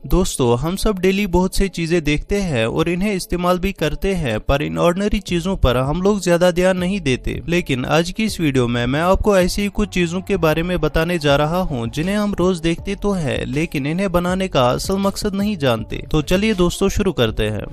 दोस्तों हम सब डेली बहुत सी चीजें देखते हैं और इन्हें इस्तेमाल भी करते हैं, पर इन ऑर्डिनरी चीजों पर हम लोग ज्यादा ध्यान नहीं देते। लेकिन आज की इस वीडियो में मैं आपको ऐसी ही कुछ चीजों के बारे में बताने जा रहा हूं जिन्हें हम रोज देखते तो हैं, लेकिन इन्हें बनाने का असल मकसद नहीं जानते। तो चलिए दोस्तों शुरू करते हैं।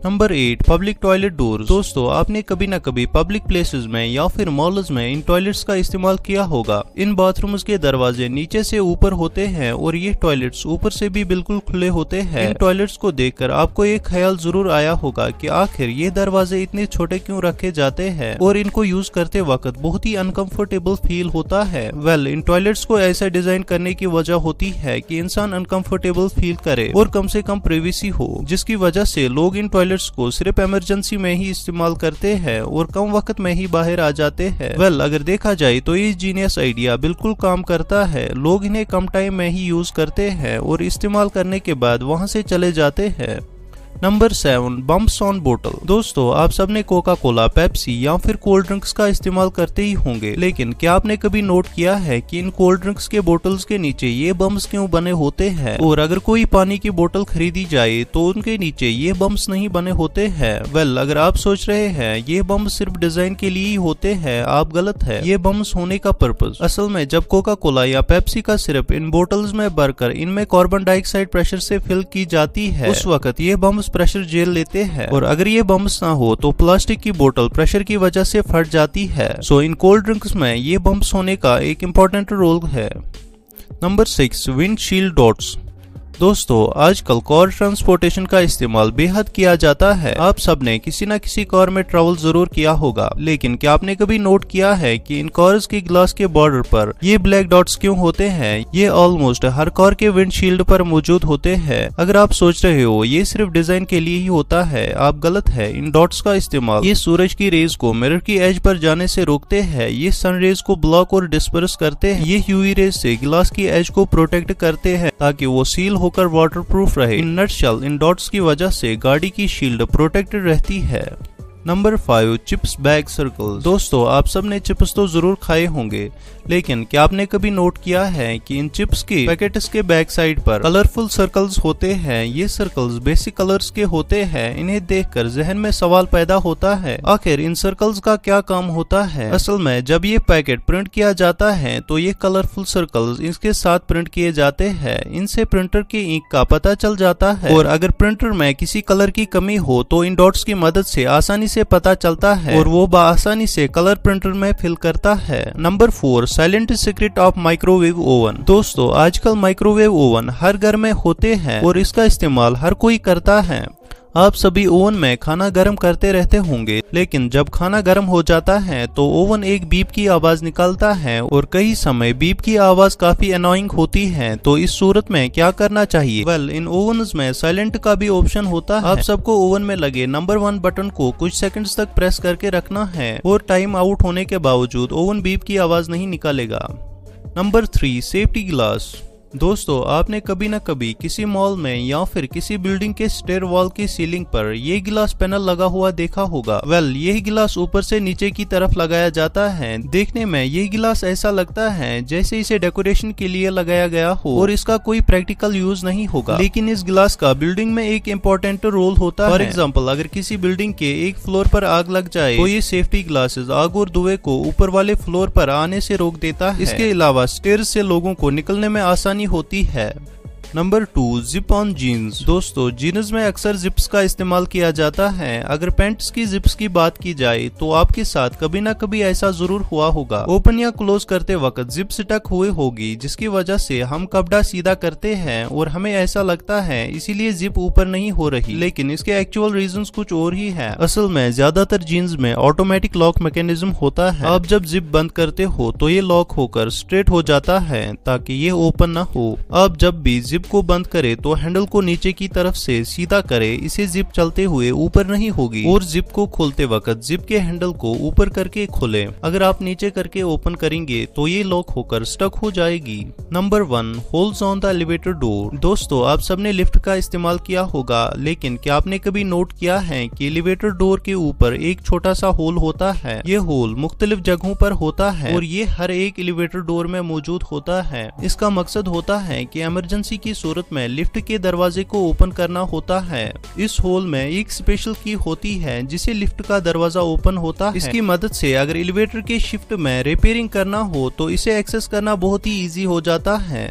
Number 8, public toilet doors. दोस्तों आपने कभी ना कभी पब्लिक प्लेसेस में या फिर मॉल्स में इन टॉयलेट्स का इस्तेमाल किया होगा। इन बाथरूम्स के दरवाजे नीचे से ऊपर होते हैं और ये टॉयलेट्स ऊपर से भी बिल्कुल खुले होते हैं। इन टॉयलेट्स को देखकर आपको एक ख्याल जरूर आया होगा कि आखिर ये दरवाजे इतने छोटे क्यों रखे जाते हैं और इनको यूज करते वक्त बहुत ही अनकंफर्टेबल फील होता है। वेल, इन टॉयलेट्स को ऐसा डिजाइन करने की वजह होती है कि इंसान अनकंफर्टेबल फील करे और कम से कम प्राइवेसी हो, जिसकी वजह से लोग इन टॉयलेट्स को सिर्फ इमरजेंसी में ही इस्तेमाल करते हैं और कम वक्त में ही बाहर आ जाते हैं। वेल, अगर देखा जाए तो ये जीनियस आइडिया बिल्कुल काम करता है। लोग इन्हें कम टाइम में ही यूज करते हैं और इस्तेमाल करने के बाद वहां से चले जाते हैं। नंबर 7, बम्प्स ऑन बोतल। दोस्तों आप सबने कोका कोला, पेप्सी या फिर कोल्ड ड्रिंक्स का इस्तेमाल करते ही होंगे, लेकिन क्या आपने कभी नोट किया है कि इन कोल्ड ड्रिंक्स के बोतल्स के नीचे ये बम्प्स क्यों बने होते हैं? और अगर कोई पानी की बोतल खरीदी जाए तो उनके नीचे ये बम्प्स नहीं बने होते हैं। वेल, अगर आप सोच रहे हैं ये बम्प्स सिर्फ डिजाइन के लिए ही होते हैं, आप गलत है। ये बम्प्स होने का पर्पस असल में जब कोका कोला या पेप्सी का सिरप इन बोतल्स में भरकर इनमें कार्बन डाइऑक्साइड प्रेशर से फिल की जाती है, उस वक्त ये बम्प्स प्रेशर झेल लेते हैं और अगर ये बम्प्स ना हो तो प्लास्टिक की बोतल प्रेशर की वजह से फट जाती है। सो इन कोल्ड ड्रिंक्स में ये बम्प्स होने का एक इम्पोर्टेंट रोल है। Number 6, windshield dots. दोस्तों आजकल कार ट्रांसपोर्टेशन का इस्तेमाल बेहद किया जाता है। आप सबने किसी न किसी कार में ट्रैवल जरूर किया होगा, लेकिन क्या आपने कभी नोट किया है कि इन कार्स के ग्लास के बॉर्डर पर ये ब्लैक डॉट्स क्यों होते हैं? ये ऑलमोस्ट हर कार के विंडशील्ड पर मौजूद होते हैं। अगर आप सोच रहे हो ये सिर्फ डिजाइन के लिए ही होता है, आप गलत है। इन डॉट्स का इस्तेमाल ये सूरज की रेज को मिरर की एज पर जाने से रोकते हैं, ये सन रेज को ब्लॉक और डिस्पर्स करते हैं, ये यूवी रेज से ग्लास की एज को प्रोटेक्ट करते हैं ताकि वो सील होकर वाटरप्रूफ रहे। इन नटशेल इन डॉट्स की वजह से गाड़ी की शील्ड प्रोटेक्टेड रहती है। Number 5, chips bag circles. दोस्तों आप सबने चिप्स तो जरूर खाए होंगे, लेकिन क्या आपने कभी नोट किया है कि इन चिप्स के पैकेट्स के बैक साइड पर कलरफुल सर्कल्स होते हैं? ये सर्कल्स बेसिक कलर्स के होते हैं। इन्हें देखकर जहन में सवाल पैदा होता है, आखिर इन सर्कल्स का क्या काम होता है? असल में जब ये पैकेट प्रिंट किया जाता है तो ये कलरफुल सर्कल्स इसके साथ प्रिंट किए जाते हैं। इनसे प्रिंटर के इंक का पता चल जाता है और अगर प्रिंटर में किसी कलर की कमी हो तो इन डॉट्स की मदद से आसानी से पता चलता है और वो आसानी से कलर प्रिंटर में फिल करता है। Number 4, silent secret of microwave oven. दोस्तों आजकल माइक्रोवेव ओवन हर घर में होते हैं और इसका इस्तेमाल हर कोई करता है। आप सभी ओवन में खाना गर्म करते रहते होंगे, लेकिन जब खाना गर्म हो जाता है तो ओवन एक बीप की आवाज निकालता है और कई समय बीप की आवाज काफी अनोइंग होती है। तो इस सूरत में क्या करना चाहिए? वेल, इन ओवन्स में साइलेंट का भी ऑप्शन होता है। आप सबको ओवन में लगे नंबर 1 बटन को कुछ सेकंड्स तक प्रेस करके रखना है और टाइम आउट होने के बावजूद ओवन बीप की आवाज नहीं निकालेगा। Number 3, safety glass. दोस्तों आपने कभी न कभी किसी मॉल में या फिर किसी बिल्डिंग के स्टेयर वॉल की सीलिंग पर ये गिलास पैनल लगा हुआ देखा होगा। वेल, यही गिलास ऊपर से नीचे की तरफ लगाया जाता है। देखने में ये गिलास ऐसा लगता है जैसे इसे डेकोरेशन के लिए लगाया गया हो और इसका कोई प्रैक्टिकल यूज नहीं होगा, लेकिन इस गिलास का बिल्डिंग में एक इम्पोर्टेंट रोल होता है। फॉर एग्जाम्पल, अगर किसी बिल्डिंग के एक फ्लोर पर आग लग जाए तो ये सेफ्टी ग्लासेस आग और धुएं को ऊपर वाले फ्लोर पर आने से रोक देता है। इसके अलावा स्टेयर्स से लोगों को निकलने में आसानी होती है। Number 2, zip on jeans. दोस्तों जीन्स में अक्सर जिप्स का इस्तेमाल किया जाता है। अगर पैंट्स की जिप्स की बात की जाए तो आपके साथ कभी ना कभी ऐसा जरूर हुआ होगा। ओपन या क्लोज करते वक्त जिप स्टक हुए होगी, जिसकी वजह से हम कपड़ा सीधा करते हैं और हमें ऐसा लगता है इसीलिए जिप ऊपर नहीं हो रही, लेकिन इसके एक्चुअल रीजंस कुछ और ही है। असल में ज्यादातर जीन्स में ऑटोमेटिक लॉक मैकेनिज्म होता है। आप जब जिप बंद करते हो तो ये लॉक होकर स्ट्रेट हो जाता है ताकि ये ओपन ना हो। आप जब भी जिप को बंद करे तो हैंडल को नीचे की तरफ से सीधा करे, इसे जिप चलते हुए ऊपर नहीं होगी। और जिप को खोलते वक्त जिप के हैंडल को ऊपर करके खोले। अगर आप नीचे करके ओपन करेंगे तो ये लॉक होकर स्टक हो जाएगी। Number 1, holes on the elevator door. दोस्तों आप सबने लिफ्ट का इस्तेमाल किया होगा, लेकिन क्या आपने कभी नोट किया है कि एलिवेटर डोर के ऊपर एक छोटा सा होल होता है? ये होल मुख्तलिफ जगहों पर होता है और ये हर एक एलिवेटर डोर में मौजूद होता है। इसका मकसद होता है कि इमरजेंसी की की सूरत में लिफ्ट के दरवाजे को ओपन करना होता है। इस होल में एक स्पेशल की होती है जिसे लिफ्ट का दरवाजा ओपन होता है। इसकी मदद से अगर एलिवेटर के शिफ्ट में रिपेयरिंग करना हो तो इसे एक्सेस करना बहुत ही इजी हो जाता है।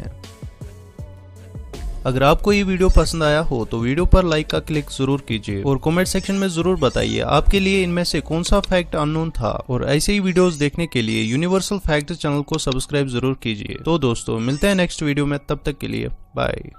अगर आपको ये वीडियो पसंद आया हो तो वीडियो पर लाइक का क्लिक जरूर कीजिए और कमेंट सेक्शन में जरूर बताइए आपके लिए इनमें से कौन सा फैक्ट अननोन था। और ऐसे ही वीडियोस देखने के लिए यूनिवर्सल फैक्ट चैनल को सब्सक्राइब जरूर कीजिए। तो दोस्तों मिलते हैं नेक्स्ट वीडियो में, तब तक के लिए बाय।